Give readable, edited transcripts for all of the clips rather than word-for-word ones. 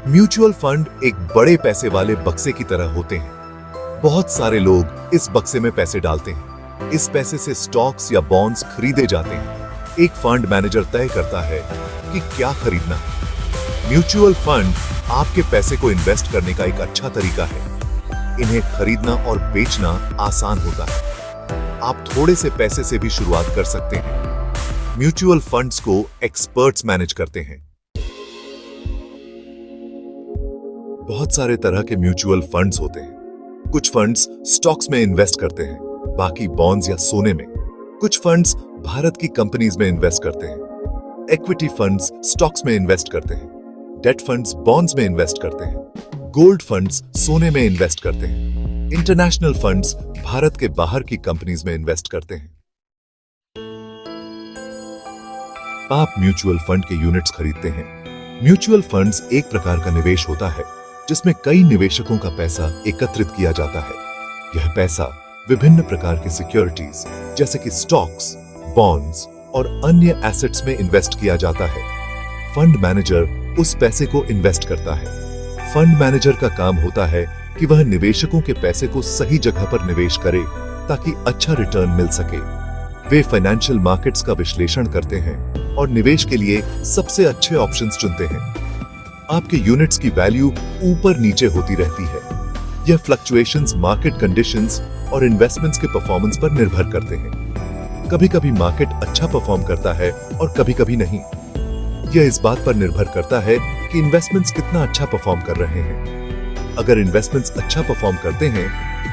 Mutual fund एक बड़े पैसे वाले बक्से की तरह होते हैं। बहुत सारे लोग इस बक्से में पैसे डालते हैं। इस पैसे से स्टॉक्स या बॉन्ड्स खरीदे जाते हैं। एक फंड मैनेजर तय करता है कि क्या खरीदना है। म्यूचुअल फंड आपके पैसे को इन्वेस्ट करने का एक अच्छा तरीका है। इन्हें खरीदना और बेचना आसान होता है। आप थोड़े से पैसे से भी शुरुआत कर सकते हैं। म्यूचुअल फंड्स को एक्सपर्ट्स मैनेज करते हैं। बहुत सारे तरह के म्यूचुअल फंड्स होते हैं। कुछ फंड्स स्टॉक्स में इन्वेस्ट करते हैं, बाकी बॉन्ड्स या सोने में। कुछ फंड्स भारत की कंपनीज में इन्वेस्ट करते हैं। इक्विटी फंड्स स्टॉक्स में इन्वेस्ट करते हैं। डेट फंड्स बॉन्ड्स में इन्वेस्ट करते हैं। गोल्ड फंड्स सोने में इन्वेस्ट करते हैं। इंटरनेशनल फंड्स भारत के बाहर की कंपनीज में इन्वेस्ट करते हैं। आप म्यूचुअल फंड के यूनिट्स खरीदते हैं। म्यूचुअल फंड्स एक प्रकार का निवेश होता है जिसमें कई निवेशकों का पैसा एकत्रित किया जाता है। यह पैसा विभिन्न प्रकार की सिक्योरिटीज जैसे कि स्टॉक्स, बॉन्ड्स और अन्य एसेट्स में इन्वेस्ट किया जाता है। फंड मैनेजर उस पैसे को इन्वेस्ट करता है। फंड मैनेजर का काम होता है कि वह निवेशकों के पैसे को सही जगह पर निवेश करे ताकि अच्छा रिटर्न मिल सके। वे फाइनेंशियल मार्केट्स का विश्लेषण करते हैं और निवेश के लिए सबसे अच्छे ऑप्शंस चुनते हैं। आपके यूनिट्स की वैल्यू ऊपर नीचे होती रहती है। यह फ्लक्चुएशंस मार्केट कंडीशंस और इन्वेस्टमेंट्स के परफॉर्मेंस पर निर्भर करते हैं। कभी कभी मार्केट अच्छा परफॉर्म करता है और कभी कभी नहीं। यह इस बात पर निर्भर करता है कि इन्वेस्टमेंट्स कितना अच्छा परफॉर्म कर रहे हैं। अगर इन्वेस्टमेंट्स अच्छा परफॉर्म करते हैं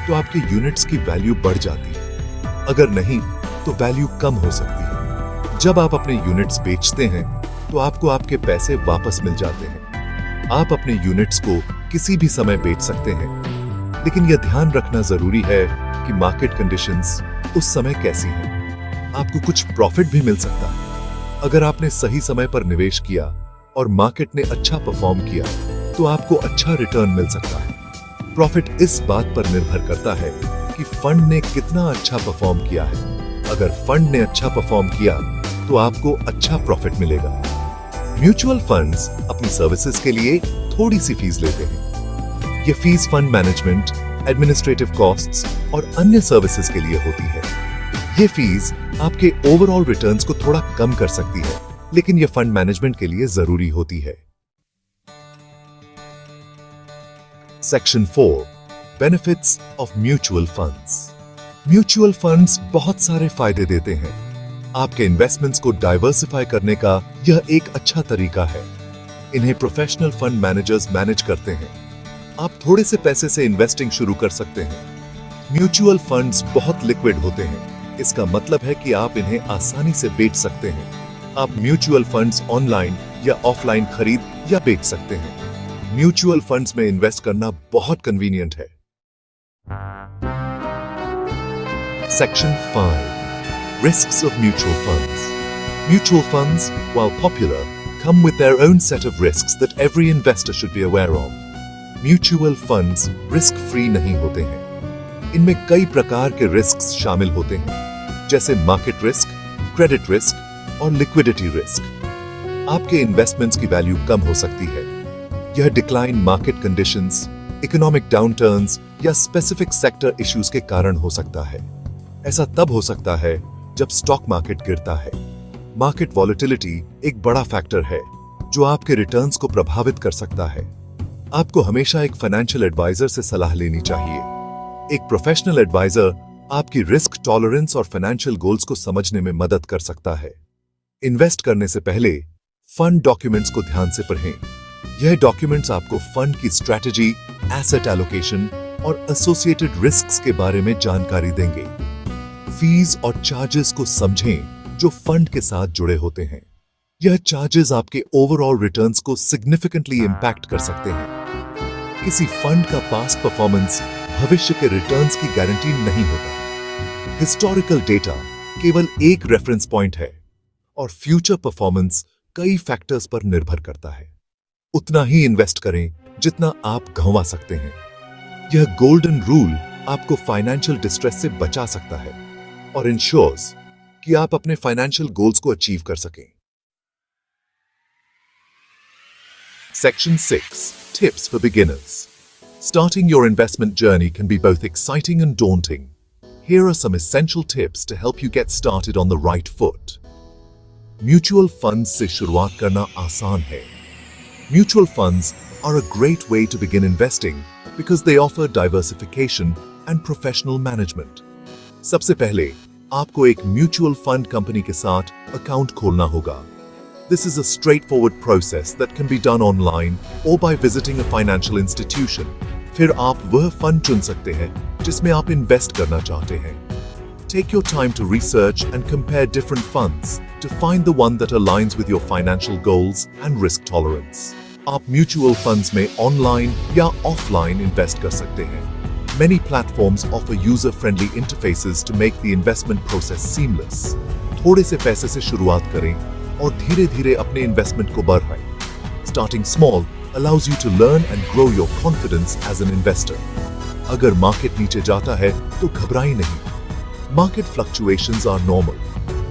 तो आपके यूनिट्स की वैल्यू बढ़ जाती है। अगर नहीं तो वैल्यू कम हो सकती है। जब आप अपने यूनिट्स बेचते हैं तो आपको आपके पैसे वापस मिल जाते हैं। आप अपने यूनिट्स को किसी भी समय बेच सकते हैं, लेकिन यह ध्यान रखना जरूरी है कि मार्केट कंडीशंस उस समय कैसी हैं। आपको कुछ प्रॉफिट भी मिल सकता है। अगर आपने सही समय पर निवेश किया और मार्केट ने अच्छा परफॉर्म किया तो आपको अच्छा रिटर्न मिल सकता है। प्रॉफिट इस बात पर निर्भर करता है कि फंड ने कितना अच्छा परफॉर्म किया है। अगर फंड ने अच्छा परफॉर्म किया तो आपको अच्छा प्रॉफिट मिलेगा। म्यूचुअल फंड्स अपनी सर्विसेज के लिए थोड़ी सी फीस लेते हैं। ये fees fund management, administrative costs और अन्य सर्विसेज के लिए होती है। ये फीस आपके ओवरऑल रिटर्न्स को थोड़ा कम कर सकती है, लेकिन यह फंड मैनेजमेंट के लिए जरूरी होती है। Section 4 benefits of mutual funds. Mutual funds बहुत सारे फायदे देते हैं। आपके इन्वेस्टमेंट्स को डाइवर्सिफाई करने का यह एक अच्छा तरीका है। इन्हें प्रोफेशनल फंड मैनेजर्स मैनेज करते हैं। आप थोड़े से पैसे से इन्वेस्टिंग शुरू कर सकते हैं। म्यूचुअल फंड्स बहुत लिक्विड होते हैं। इसका मतलब है कि आप इन्हें आसानी से बेच सकते हैं। आप म्यूचुअल फंड्स ऑनलाइन या ऑफलाइन खरीद या बेच सकते हैं। म्यूचुअल फंड्स में इन्वेस्ट करना बहुत कन्वीनियंट है। Section 5 Risks of mutual funds. Mutual funds, while popular, come with their own set of risks that every investor should be aware of. Mutual funds risk-free नहीं होते हैं। इनमें कई प्रकार के risks शामिल होते हैं, जैसे market risk, credit risk और liquidity risk। आपके investments की value कम हो सकती है। यह decline market conditions, economic downturns या specific sector issues के कारण हो सकता है। ऐसा तब हो सकता है जब स्टॉक मार्केट गिरता है। मार्केट वॉलेटिलिटी एक बड़ा फैक्टर है जो आपके रिटर्न्स को प्रभावित कर सकता है। आपको हमेशा एक फाइनेंशियल एडवाइजर से सलाह लेनी चाहिए। एक प्रोफेशनल एडवाइजर आपकी रिस्क टॉलरेंस और फाइनेंशियल गोल्स को समझने में मदद कर सकता है। इन्वेस्ट करने से पहले फंड डॉक्यूमेंट्स को ध्यान से पढ़ें। यह डॉक्यूमेंट्स आपको फंड की स्ट्रैटेजी, एसेट एलोकेशन और एसोसिएटेड रिस्क्स के बारे में जानकारी देंगे। फीस और चार्जेस को समझें जो फंड के साथ जुड़े होते हैं। यह चार्जेस आपके ओवरऑल रिटर्न्स को सिग्निफिकेंटली इंपैक्ट कर सकते हैं। किसी फंड का पास्ट परफॉर्मेंस भविष्य के रिटर्न्स की गारंटी नहीं होता। हिस्टोरिकल डेटा केवल एक रेफरेंस पॉइंट है और फ्यूचर परफॉर्मेंस कई फैक्टर्स पर निर्भर करता है। उतना ही इन्वेस्ट करें जितना आप गंवा सकते हैं। यह गोल्डन रूल आपको फाइनेंशियल डिस्ट्रेस से बचा सकता है और इंश्योर्स कि आप अपने फाइनेंशियल गोल्स को अचीव कर सकें। Section 6. Tips for beginners. Starting your investment journey can be both exciting and daunting. Here are some essential tips to help you get started on the right foot. Mutual funds से शुरुआत करना आसान है. Mutual funds are a great way to begin investing because they offer diversification and professional management. सबसे पहले आपको एक mutual fund company के साथ अकाउंट खोलना होगा. This is a straightforward process that can be done online or by visiting a financial institution. फिर आप वह फंड चुन सकते हैं जिसमें आप इन्वेस्ट करना चाहते हैं. Take your time to research and compare different funds to find the one that aligns with your financial goals and risk tolerance. आप म्यूचुअल फंड्स में ऑनलाइन या ऑफलाइन इन्वेस्ट कर सकते हैं. Many platforms offer user-friendly interfaces to make the investment process seamless. थोड़े से पैसे से शुरुआत करें और धीरे-धीरे अपने इन्वेस्टमेंट को बढ़ाएं. Starting small allows you to learn and grow your confidence as an investor. अगर मार्केट नीचे जाता है तो घबराएं नहीं. Market fluctuations are normal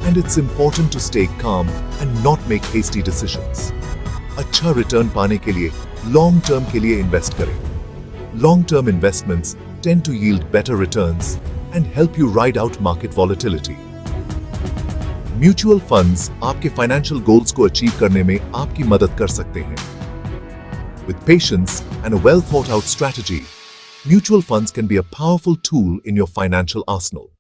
and it's important to stay calm and not make hasty decisions. अच्छा रिटर्न पाने के लिए लॉन्ग टर्म के लिए इन्वेस्ट करें. Long-term investments tend to yield better returns and help you ride out market volatility. Mutual funds आपके financial goals को achieve करने में आपकी मदद कर सकते हैं. With patience and a well thought out strategy, mutual funds can be a powerful tool in your financial arsenal.